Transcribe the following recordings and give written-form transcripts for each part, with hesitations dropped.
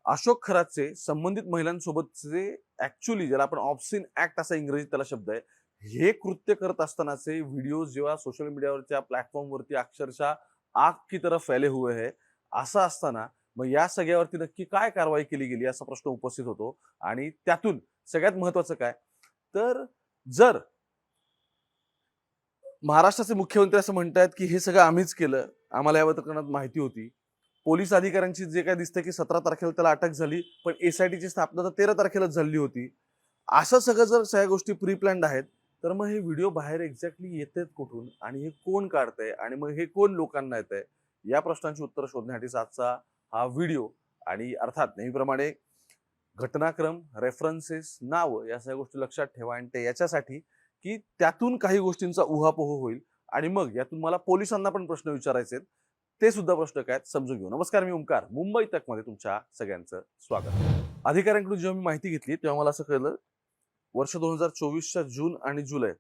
अशोक खरातचे संबंधित महिलांसोबतचे ऍक्च्युअली ज्याला आपण ऑब्सिन ऍक्ट असा इंग्रजीत त्याला शब्द आहे, हे कृत्य करत असतानाचे व्हिडिओ जेव्हा सोशल मीडियावरच्या प्लॅटफॉर्मवरती अक्षरशः आग की तरह फैले हुए है, असं असताना मग या सगळ्यावरती नक्की काय कारवाई केली गेली असा प्रश्न उपस्थित होतो. आणि त्यातून सगळ्यात महत्वाचं काय, तर जर महाराष्ट्राचे मुख्यमंत्री असं म्हणतायत की हे सगळं आम्हीच केलं, आम्हाला या प्रकरणात माहिती होती, पोलीस अधिकाऱ्यांची जे काय दिसतं की 17 तारखेला त्याला अटक झाली, पण एसआयटीची स्थापना तर 13 तारखेलाच झाली होती. असं सगळं जर सगळ्या गोष्टी प्री प्लॅन्ड आहेत, तर मग हे व्हिडिओ बाहेर एक्झॅक्टली येतात कुठून आणि हे कोण काढतंय आणि मग हे कोण लोकांना येतंय, या प्रश्नांची उत्तर शोधण्यासाठी आजचा हा व्हिडिओ. आणि अर्थात नेहमीप्रमाणे घटनाक्रम, रेफरन्सेस, नाव या सगळ्या गोष्टी लक्षात ठेवा. आणि ते याच्यासाठी की त्यातून काही गोष्टींचा उहापोह होईल आणि मग यातून मला पोलिसांना पण प्रश्न विचारायचे आहेत. ते सुद्धा प्रश्न काय समजून घेऊ. नमस्कार, मी ओंकार, मुंबई तक मध्ये तुमच्या सगळ्यांचं स्वागत. अधिकाऱ्यांकडून जेव्हा मी माहिती घेतली तेव्हा मला असं कळलं, वर्ष 2024च्या जून आणि जुलै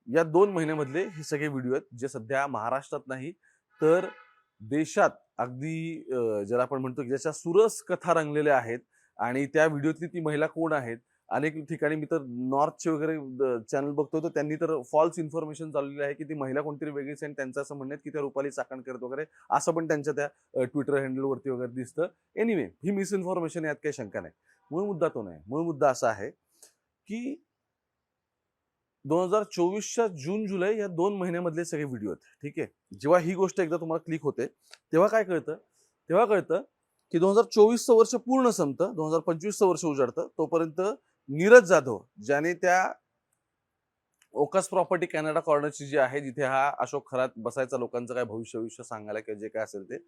या 2 महिन्यामधले हे सगळे व्हिडिओ आहेत, जे सध्या महाराष्ट्रात नाही तर देशात अगदी ज्याला आपण म्हणतो की ज्याच्या सुरस कथा रंगलेल्या आहेत. आणि त्या व्हिडिओतली ती महिला कोण आहेत, अनेक ठिकाणी मी तर नॉर्थचे वगैरे चॅनल बघतो, तर त्यांनी तर फॉल्स इन्फॉर्मेशन चाललेली आहे की ती महिला कोणतरी वेगळीच आहे आणि त्यांचं असं म्हणणं आहे की त्या रुपाली चाकणकर वगैरे असं पण त्यांच्या त्या ट्विटर हँडलवरती वगैरे दिसतं. एनिवे, ही मिसइन्फॉर्मेशन, यात काही शंका नाही. मूळ मुद्दा तो नाही. मूळ मुद्दा असा आहे की 2024च्या जून जुलै या 2 महिन्यामधले सगळे व्हिडिओ आहेत. ठीक आहे. जेव्हा ही गोष्ट एकदा तुम्हाला क्लिक होते तेव्हा काय कळतं, तेव्हा कळतं की 2024चं वर्ष पूर्ण संपतं, 2025चं वर्ष उजाडतं, तोपर्यंत नीरज जाधव ज्याने त्या ओकस प्रॉपर्टी कॅनडा कॉर्नरची जी आहे, जिथे हा अशोक खरात बसायचा, लोकांचं काय भविष्य सांगायला किंवा जे काय असेल ते,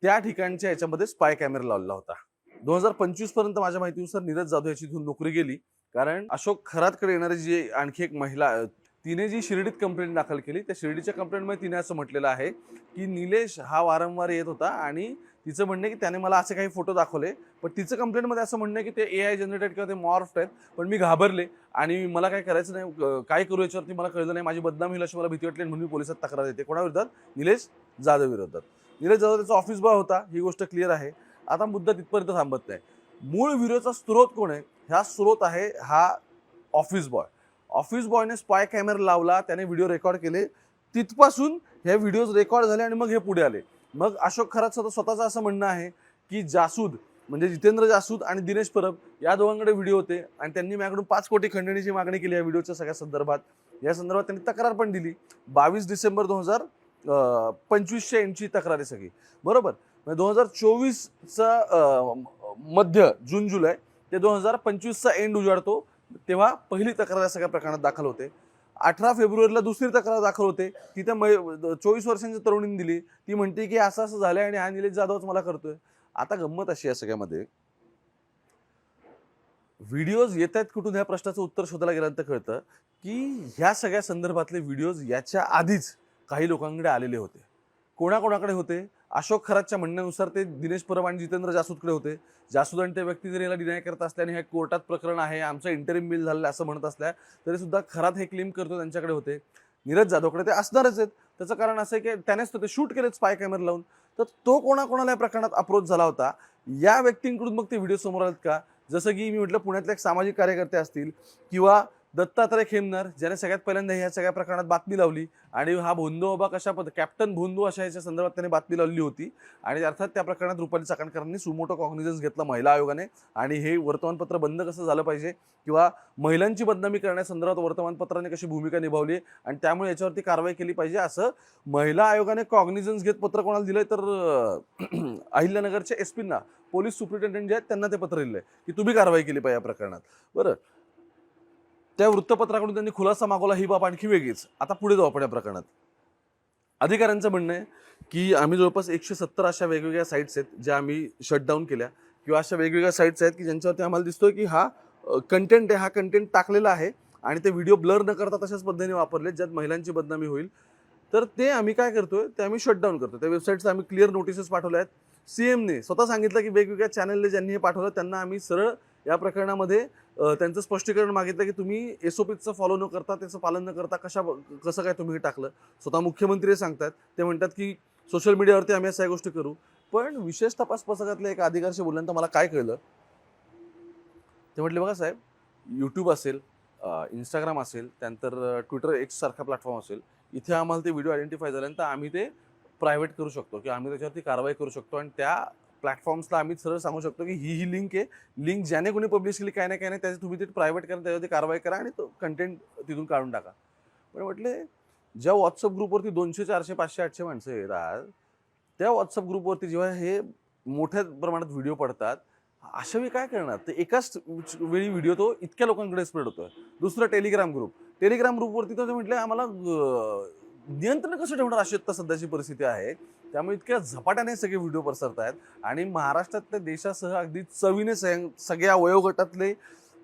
त्या ठिकाणच्या याच्यामध्ये स्पाय कॅमेरा लावलेला होता. 2025 पर्यंत माझ्या माहितीनुसार नीरज जाधव याची इथून नोकरी गेली, कारण अशोक खरातकडे येणारी जी आणखी एक महिला, तिने जी शिर्डीत कंप्लेंट दाखल केली, त्या शिर्डीच्या कंप्लेंटमध्ये तिने असं म्हटलेलं आहे की निलेश हा वारंवार येत होता आणि तिचं म्हणणं की त्याने मला असे काही फोटो दाखवले, पण तिचं कंप्लेंटमध्ये असं म्हणणं की ते AI जनरेटेड किंवा ते मॉर्फ्ड आहेत, पण मी घाबरले आणि मला काय करायचं नाही, काय करू याच्यावरती मला कळलं नाही, माझी बदनामी होईल अशी मला भीती वाटली म्हणून मी पोलिसात तक्रार देते. कोणाविरोधात? निलेश जाधव विरोधात. निलेश जाधव त्याचा ऑफिस बॉय होता, ही गोष्ट क्लिअर आहे. आता मुद्दा तिथपर्यंत थांबत नाही. मूळ व्हिडिओचा स्रोत कोण आहे? ह्या स्रोत आहे हा ऑफिस बॉय. ऑफिस बॉयने स्पाय कॅमेरा लावला, त्याने व्हिडिओ रेकॉर्ड केले, तिथपासून हे व्हिडिओज रेकॉर्ड झाले आणि मग हे पुढे आले. मग अशोक खरातचं स्वतःचं असं म्हणणं आहे की जासूद म्हणजे जितेंद्र जासूद आणि दिनेश परब या दोघांकडे व्हिडिओ होते आणि त्यांनी माझ्याकडून 5 कोटी खंडणीची मागणी केली या व्हिडिओच्या सगळ्या संदर्भात. या संदर्भात त्यांनी तक्रार पण दिली. 22 डिसेंबर 2025च्या एंडची तक्रार आहे सगळी, बरोबर. 2024चा मध्य जून जुलै ते 2025चा एंड उजाडतो, तेव्हा पहिली तक्रार या सगळ्या प्रकरणात दाखल होते. 18 फेब्रुवारीला दुसरी तक्रार दाखल होते, तिथे 24 वर्षांच्या तरुणीने दिली. ती म्हणते की असं असं झालंय आणि हा निलेश जाधवच मला करतोय. आता गंमत अशी आहे सगळ्यामध्ये, व्हिडिओज येत आहेत कुठून, ह्या प्रश्नाचं उत्तर शोधायला गेल्यानंतर कळतं की ह्या सगळ्या संदर्भातले व्हिडिओज याच्या आधीच काही लोकांकडे आलेले होते. कोणाकोणाकडे होते? अशोक खरातच्या म्हणण्यानुसार ते दिनेश परब आणि जितेंद्र जासूदकडे होते. जासूद आणि ते व्यक्ती जरी याला डिनाय करत असल्याने हे कोर्टात प्रकरण आहे, आमचं इंटरिम बिल झालेलं असं म्हणत असल्या तरी सुद्धा खरात हे क्लेम करतो त्यांच्याकडे होते. नीरज जाधवकडे ते असणारच आहेत. त्याचं कारण असं आहे की त्यानेच ते शूट केलेत स्पाय कॅमेरा लावून. तर तो कोणाकोणाला या प्रकरणात अप्रोच झाला होता, या व्यक्तींकडून मग ते व्हिडिओ समोर आलेत का? जसं की मी म्हटलं, पुण्यातले एक सामाजिक कार्यकर्ते असतील किंवा दत्तात्रय खेमनर, ज्याने सगळ्यात पहिल्यांदा ह्या सगळ्या प्रकरणात बातमी लावली आणि हा भोंदू बाबा कशा कॅप्टन भोंदू अशा याच्या संदर्भात त्याने बातमी लावली होती. आणि अर्थात त्या प्रकरणात रुपाली चाकणकरांनी सुमोटो कॉग्निझन्स घेतला महिला आयोगाने, आणि हे वर्तमानपत्र बंद कसं झालं पाहिजे किंवा महिलांची बदनामी करण्यासंदर्भात वर्तमानपत्राने कशी भूमिका निभावली आणि त्यामुळे याच्यावरती कारवाई केली पाहिजे, असं महिला आयोगाने कॉग्निझन्स घेत पत्र कोणाला दिलंय, तर अहिल्यानगरच्या एसपींना, पोलीस सुप्रिटेंडेंट जे आहेत त्यांना ते पत्र दिलंय की तुम्ही कारवाई केली पाहिजे या प्रकरणात. बरं, त्या वृत्तपत्राकडून त्यांनी खुलासा मागवला, ही बाब आणखी वेगळीच. आता पुढे जाऊ आपण या प्रकरणात. अधिकाऱ्यांचं म्हणणं आहे की आम्ही जवळपास 170 अशा वेगवेगळ्या साईट्स आहेत ज्या आम्ही शटडाऊन केल्या, किंवा अशा वेगवेगळ्या साईट्स आहेत की ज्यांच्यावरती आम्हाला दिसतोय की हा कंटेंट आहे, हा कंटेंट टाकलेला आहे आणि ते व्हिडिओ ब्लर न करता तशाच पद्धतीने वापरले ज्यात महिलांची बदनामी होईल. तर ते आम्ही काय करतोय, ते आम्ही शटडाऊन करतो. त्या वेबसाईट्सला आम्ही क्लिअर नोटिसेस पाठवल्या आहेत. सीएमने स्वतः सांगितलं की वेगवेगळ्या चॅनलने ज्यांनी हे पाठवलं त्यांना आम्ही सरळ या प्रकरणामध्ये त्यांचं स्पष्टीकरण मागितलं की तुम्ही SOPचं फॉलो न करता, त्याचं पालन न करता कसं काय तुम्ही हे टाकलं. स्वतः मुख्यमंत्री सांगतात, ते म्हणतात की सोशल मीडियावरती आम्ही अशा गोष्टी करू. पण विशेष तपास पथकातल्या एका अधिकाऱ्याशी बोलल्यानंतर मला काय कळलं, ते म्हटले बघा साहेब, यूट्यूब असेल, इंस्टाग्राम असेल, त्यानंतर ट्विटर एक्स सारखा प्लॅटफॉर्म असेल, इथे आम्हाला ते व्हिडिओ आयडेंटिफाय झाल्यानंतर आम्ही ते प्रायव्हेट करू शकतो किंवा आम्ही त्याच्यावरती कारवाई करू शकतो आणि त्या प्लॅटफॉर्म्सला आम्ही सरळ सांगू शकतो की ही लिंक आहे, लिंक ज्याने कोणी पब्लिश केली काय नाही त्याची तुम्ही ते प्रायव्हेट करा, त्याच्यावरती कारवाई करा आणि तो कंटेंट तिथून काढून टाका. पण म्हटले ज्या व्हॉट्सअप ग्रुपवरती 200 400 500 800 माणसं येतात, त्या व्हॉट्सअप ग्रुपवरती जेव्हा हे मोठ्या प्रमाणात व्हिडिओ पडतात, अशा वेळी काय करणार? तर एकाच वेळी व्हिडिओ तो इतक्या लोकांकडे स्प्रेड होतोय. दुसरं टेलिग्राम ग्रुपवरती तर ते म्हटलं आम्हाला नियंत्रण कसं ठेवणार, अशी आता सध्याची परिस्थिती आहे. त्यामुळे इतक्या झपाट्याने सगळे व्हिडिओ पसरत आहेत आणि महाराष्ट्रातल्या देशासह अगदी चवीने सगळ्या वयोगटातले,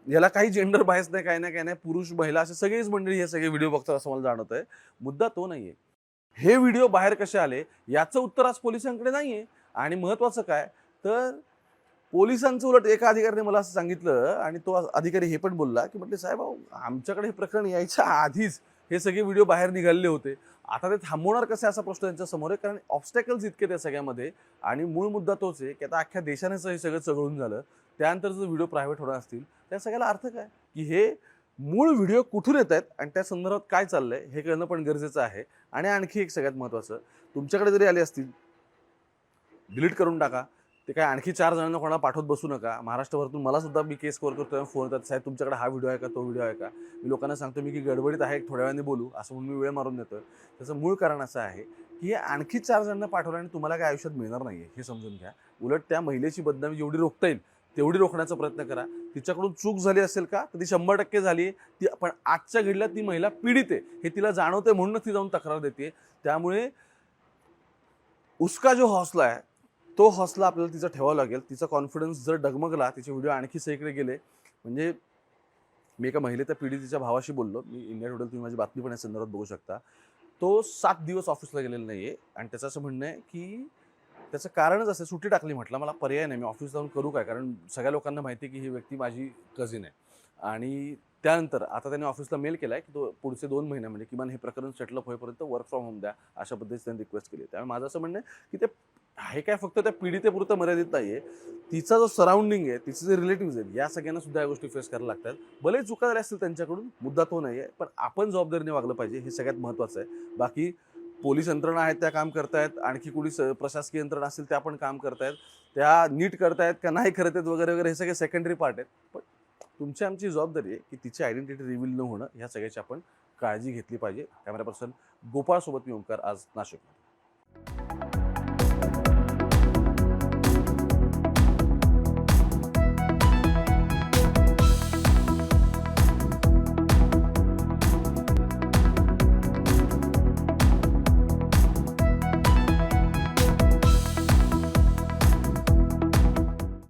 याला काही जेंडर बायस नाही, काय नाही, पुरुष महिला असे सगळीच मंडळी हे सगळे व्हिडिओ बघतात असं मला जाणवत आहे. मुद्दा तो नाहीये. हे व्हिडिओ बाहेर कसे आले याचं उत्तर आज पोलिसांकडे नाहीये. आणि महत्वाचं काय, तर पोलिसांचं उलट एका अधिकाऱ्याने मला असं सांगितलं आणि तो अधिकारी हे पण बोलला की म्हटले साहेब अहो, आमच्याकडे हे प्रकरण यायच्या आधीच हे सगळे व्हिडिओ बाहेर निघालेले होते. आता ते थांबवणार कसे असा प्रश्न त्यांच्या समोर आहे, कारण ऑब्स्टॅकल्स इतके त्या सगळ्यामध्ये. आणि मूळ मुद्दा तोच आहे की आता अख्ख्या देशानेच हे सगळं चघळून झालं, त्यानंतर जर व्हिडिओ प्रायव्हेट होणार असतील त्या सगळ्याला अर्थ काय, की हे मूळ व्हिडिओ कुठून येत आहेत आणि त्या संदर्भात काय चाललंय हे कळणं पण गरजेचं आहे. आणि आणखी एक सगळ्यात महत्त्वाचं, तुमच्याकडे जरी आले असतील डिलीट करून टाका. ते काय आणखी 4 जणांना कोणाला पाठवत बसू नका. महाराष्ट्रभरातून मला सुद्धा मी केस कव्हर करतो, फोन येतात, साहेब तुमच्याकडे हा व्हिडिओ आहे का, तो व्हिडिओ आहे का. मी लोकांना सांगतो मी की गडबडीत आहे, थोड्या वेळाने बोलू असं म्हणून मी वेळ मारून देतोय. त्याचं मूळ कारण असं आहे की हे आणखी 4 जणांना पाठवलं आणि तुम्हाला काय आयुष्यात मिळणार नाहीये हे समजून घ्या. उलट त्या महिलेची बदनामी जेवढी रोखता येईल तेवढी रोखण्याचा प्रयत्न करा. तिच्याकडून चूक झाली असेल का, तर ती 100% झाली आहे. ती पण आजच्या घडीला ती महिला पीडित आहे हे तिला जाणवते, म्हणूनच ती जाऊन तक्रार देते. त्यामुळे उसका जो हौसला आहे तो हौसला आपल्याला तिचा ठेवावा लागेल. तिचा कॉन्फिडन्स जर डगमगला, तिचे व्हिडिओ आणखी सगळीकडे गेले, म्हणजे मी एका महिलेच्या पीडितेच्या भावाशी बोललो. मी इंडिया टुडे, तुम्ही माझी बातमी पण या संदर्भात बघू शकता. तो 7 दिवस ऑफिसला गेलेला नाहीये आणि त्याचं असं म्हणणं आहे की त्याचं कारणच असं, सुट्टी टाकली. म्हटलं मला पर्याय नाही, मी ऑफिस जाऊन करू काय, कारण सगळ्या लोकांना माहिती आहे की ही व्यक्ती माझी कझिन आहे. आणि त्यानंतर आता त्याने ऑफिसला मेल केला आहे की तो पुढचे 2 महिने म्हणजे किमान हे प्रकरण सेटलअप होईपर्यंत वर्क फ्रॉम होम द्या, अशा पद्धतीने त्यांनी रिक्वेस्ट केली. त्यामुळे माझं असं म्हणणं आहे की ते हे काय फक्त त्या पीडितेपुरतं मर्यादित नाहीये. तिचा जो सराउंडिंग आहे, तिचे जे रिलेटिव्ह आहेत, या सगळ्यांना सुद्धा या गोष्टी फेस करायला लागतात. भले चुका झाल्या असतील त्यांच्याकडून, मुद्दा तो नाहीये, पण आपण जबाबदारीने वागलं पाहिजे, हे सगळ्यात महत्त्वाचं आहे. बाकी पोलीस यंत्रणा आहेत त्या काम करतायत, आणखी कुणी प्रशासकीय यंत्रणा असेल त्या पण काम करतायत, त्या नीट करतायत का नाही करत आहेत वगैरे वगैरे, हे सगळे सेकंडरी पार्ट आहेत. पण तुमची आमची जबाबदारी आहे की तिची आयडेंटिटी रिव्हील न होणं, ह्या सगळ्याची आपण काळजी घेतली पाहिजे. कॅमेरा पर्सन गोपाळ सोबत मी ओंकार, आज नाशिक.